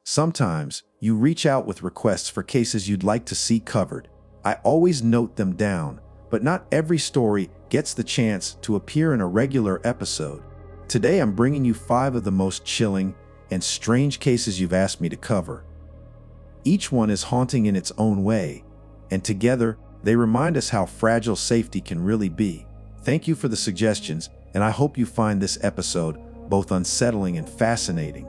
Sometimes, you reach out with requests for cases you'd like to see covered. I always note them down, but not every story gets the chance to appear in a regular episode. Today I'm bringing you 5 of the most chilling and strange cases you've asked me to cover. Each one is haunting in its own way, and together, they remind us how fragile safety can really be. Thank you for the suggestions, and I hope you find this episode both unsettling and fascinating.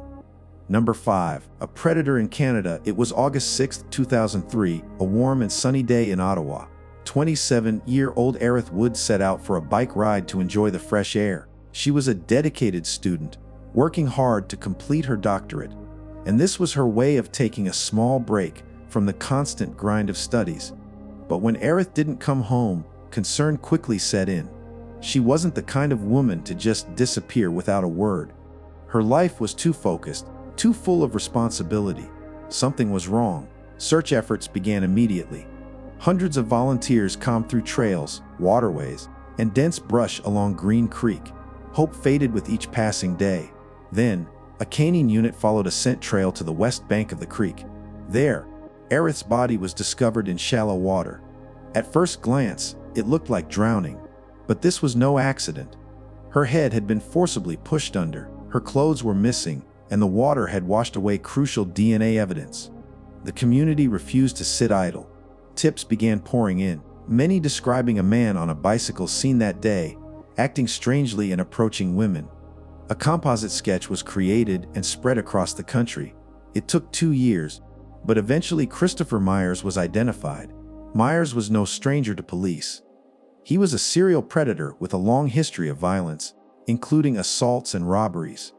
Number 5. A predator in Canada. It was August 6, 2003, a warm and sunny day in Ottawa. 27-year-old Aerith Wood set out for a bike ride to enjoy the fresh air. She was a dedicated student, working hard to complete her doctorate, and this was her way of taking a small break from the constant grind of studies. But when Aerith didn't come home, concern quickly set in. She wasn't the kind of woman to just disappear without a word. Her life was too focused, too full of responsibility. Something was wrong. Search efforts began immediately. Hundreds of volunteers combed through trails, waterways, and dense brush along Green Creek. Hope faded with each passing day. Then, a canine unit followed a scent trail to the west bank of the creek. There, Aerith's body was discovered in shallow water. At first glance, it looked like drowning, but this was no accident. Her head had been forcibly pushed under, her clothes were missing, and the water had washed away crucial DNA evidence. The community refused to sit idle. Tips began pouring in, many describing a man on a bicycle seen that day, acting strangely and approaching women. A composite sketch was created and spread across the country. It took 2 years, but eventually Christopher Myers was identified. Myers was no stranger to police. He was a serial predator with a long history of violence, including assaults and robberies.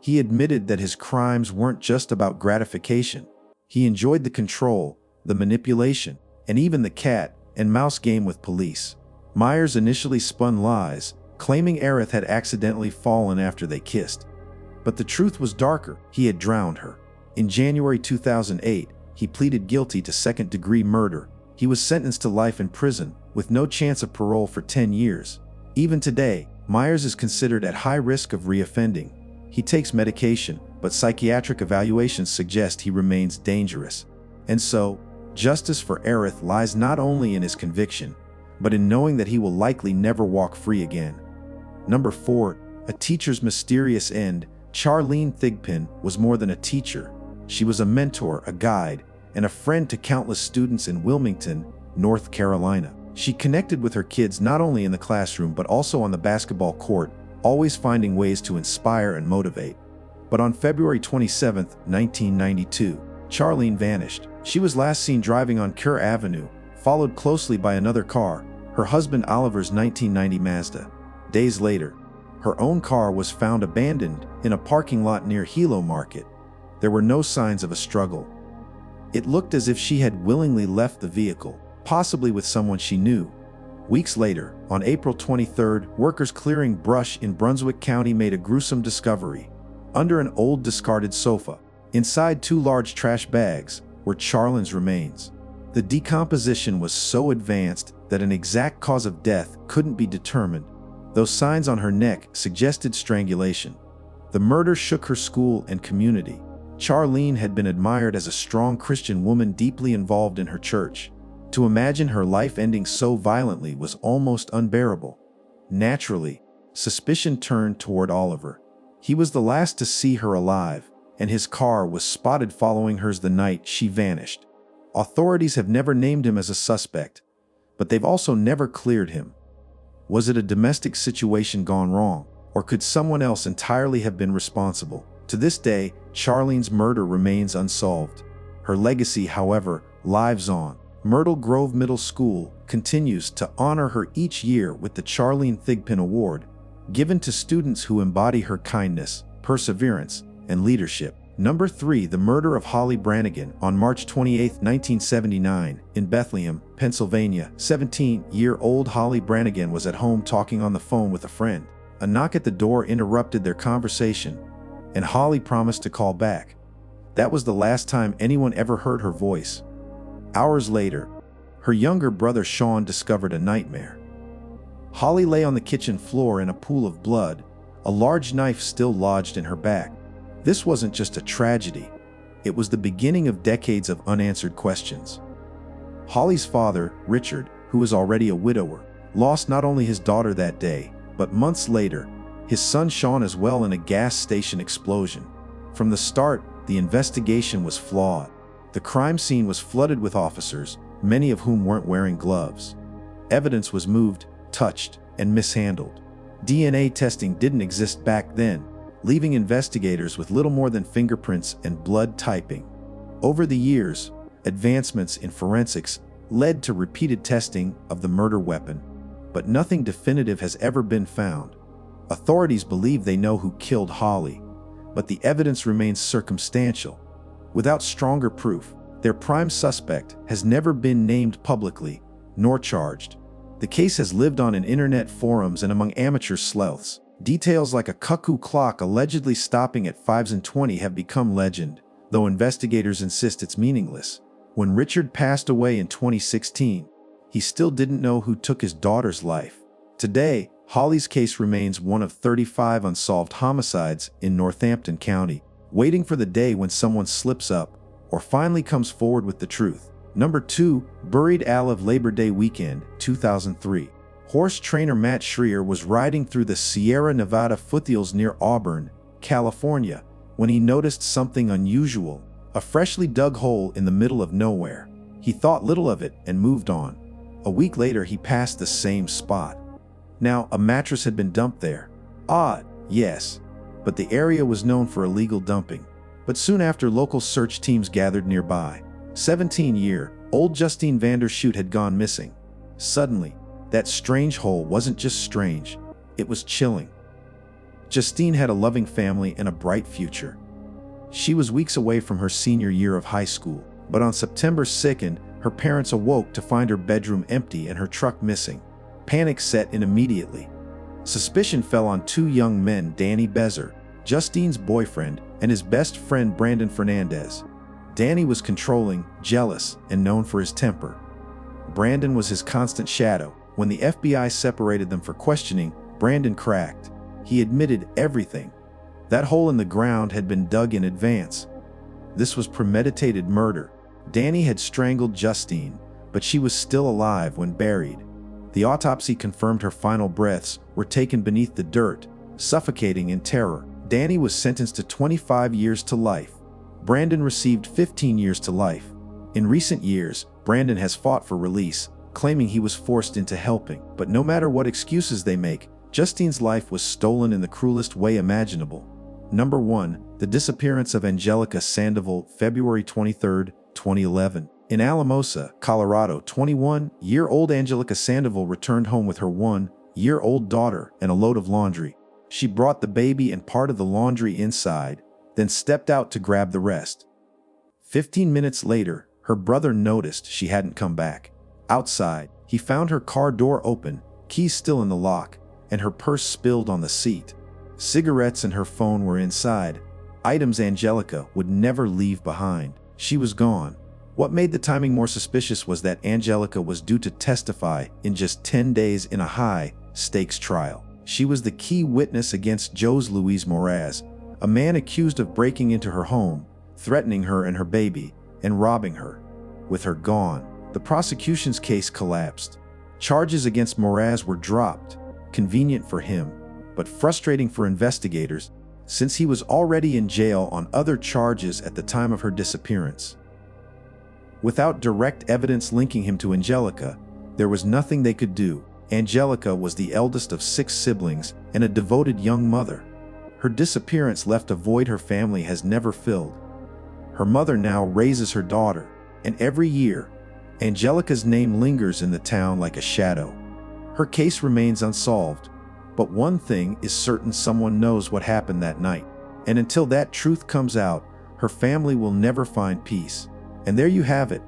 He admitted that his crimes weren't just about gratification. He enjoyed the control, the manipulation, and even the cat and mouse game with police. Myers initially spun lies, claiming Aerith had accidentally fallen after they kissed. But the truth was darker. He had drowned her. In January 2008, he pleaded guilty to second-degree murder. He was sentenced to life in prison, with no chance of parole for 10 years. Even today, Myers is considered at high risk of reoffending. He takes medication, but psychiatric evaluations suggest he remains dangerous. And so, justice for Aerith lies not only in his conviction, but in knowing that he will likely never walk free again. Number 4. A teacher's mysterious end. Charlene Thigpen was more than a teacher. She was a mentor, a guide, and a friend to countless students in Wilmington, North Carolina. She connected with her kids not only in the classroom but also on the basketball court, always finding ways to inspire and motivate. But on February 27, 1992, Charlene vanished. She was last seen driving on Kerr Avenue, followed closely by another car, her husband Oliver's 1990 Mazda. Days later, her own car was found abandoned in a parking lot near Hilo Market. There were no signs of a struggle. It looked as if she had willingly left the vehicle, possibly with someone she knew. Weeks later, on April 23rd, workers clearing brush in Brunswick County made a gruesome discovery. Under an old discarded sofa, inside 2 large trash bags, were Charlene's remains. The decomposition was so advanced that an exact cause of death couldn't be determined, though signs on her neck suggested strangulation. The murder shook her school and community. Charlene had been admired as a strong Christian woman deeply involved in her church. To imagine her life ending so violently was almost unbearable. Naturally, suspicion turned toward Oliver. He was the last to see her alive, and his car was spotted following hers the night she vanished. Authorities have never named him as a suspect, but they've also never cleared him. Was it a domestic situation gone wrong, or could someone else entirely have been responsible? To this day, Charlene's murder remains unsolved. Her legacy, however, lives on. Myrtle Grove Middle School continues to honor her each year with the Charlene Thigpen Award, given to students who embody her kindness, perseverance, and leadership. Number 3. The murder of Holly Brannigan. On March 28, 1979, in Bethlehem, Pennsylvania, 17-year-old Holly Brannigan was at home talking on the phone with a friend. A knock at the door interrupted their conversation, and Holly promised to call back. That was the last time anyone ever heard her voice. Hours later, her younger brother Sean discovered a nightmare. Holly lay on the kitchen floor in a pool of blood, a large knife still lodged in her back. This wasn't just a tragedy. It was the beginning of decades of unanswered questions. Holly's father, Richard, who was already a widower, lost not only his daughter that day, but months later, his son Sean as well in a gas station explosion. From the start, the investigation was flawed. The crime scene was flooded with officers, many of whom weren't wearing gloves. Evidence was moved, touched, and mishandled. DNA testing didn't exist back then, leaving investigators with little more than fingerprints and blood typing. Over the years, advancements in forensics led to repeated testing of the murder weapon, but nothing definitive has ever been found. Authorities believe they know who killed Holly, but the evidence remains circumstantial. Without stronger proof, their prime suspect has never been named publicly, nor charged. The case has lived on in internet forums and among amateur sleuths. Details like a cuckoo clock allegedly stopping at 5 and 20 have become legend, though investigators insist it's meaningless. When Richard passed away in 2016, he still didn't know who took his daughter's life. Today, Holly's case remains one of 35 unsolved homicides in Northampton County, waiting for the day when someone slips up or finally comes forward with the truth. Number 2, buried of Labor Day weekend, 2003. Horse trainer Matt Schreier was riding through the Sierra Nevada foothills near Auburn, California, when he noticed something unusual, a freshly dug hole in the middle of nowhere. He thought little of it and moved on. A week later, he passed the same spot. Now, a mattress had been dumped there. Odd, yes, but the area was known for illegal dumping. But soon after, local search teams gathered nearby. 17-year-old Justine Vandershoot had gone missing. Suddenly, that strange hole wasn't just strange, it was chilling. Justine had a loving family and a bright future. She was weeks away from her senior year of high school, but on September 2nd, her parents awoke to find her bedroom empty and her truck missing. Panic set in immediately. Suspicion fell on 2 young men, Danny Bezer, Justine's boyfriend, and his best friend Brandon Fernandez. Danny was controlling, jealous, and known for his temper. Brandon was his constant shadow. When the FBI separated them for questioning, Brandon cracked. He admitted everything. That hole in the ground had been dug in advance. This was premeditated murder. Danny had strangled Justine, but she was still alive when buried. The autopsy confirmed her final breaths were taken beneath the dirt, suffocating in terror. Danny was sentenced to 25 years to life. Brandon received 15 years to life. In recent years, Brandon has fought for release, claiming he was forced into helping. But no matter what excuses they make, Justine's life was stolen in the cruelest way imaginable. Number 1, the disappearance of Angelica Sandoval, February 23, 2011. In Alamosa, Colorado, 21-year-old Angelica Sandoval returned home with her 1-year-old daughter and a load of laundry. She brought the baby and part of the laundry inside, then stepped out to grab the rest. 15 minutes later, her brother noticed she hadn't come back. Outside, he found her car door open, keys still in the lock, and her purse spilled on the seat. Cigarettes and her phone were inside, items Angelica would never leave behind. She was gone. What made the timing more suspicious was that Angelica was due to testify in just 10 days in a high-stakes trial. She was the key witness against Jose Luis Moraz, a man accused of breaking into her home, threatening her and her baby, and robbing her. With her gone, the prosecution's case collapsed. Charges against Moraz were dropped, convenient for him, but frustrating for investigators, since he was already in jail on other charges at the time of her disappearance. Without direct evidence linking him to Angelica, there was nothing they could do. Angelica was the eldest of 6 siblings and a devoted young mother. Her disappearance left a void her family has never filled. Her mother now raises her daughter, and every year, Angelica's name lingers in the town like a shadow. Her case remains unsolved, but one thing is certain: someone knows what happened that night. And until that truth comes out, her family will never find peace. And there you have it,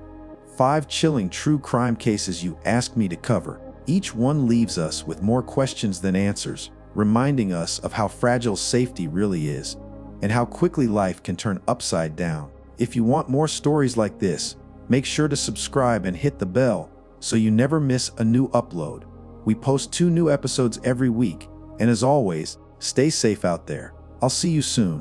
5 chilling true crime cases you asked me to cover. Each one leaves us with more questions than answers, reminding us of how fragile safety really is, and how quickly life can turn upside down. If you want more stories like this, make sure to subscribe and hit the bell so you never miss a new upload. We post 2 new episodes every week, and as always, stay safe out there. I'll see you soon.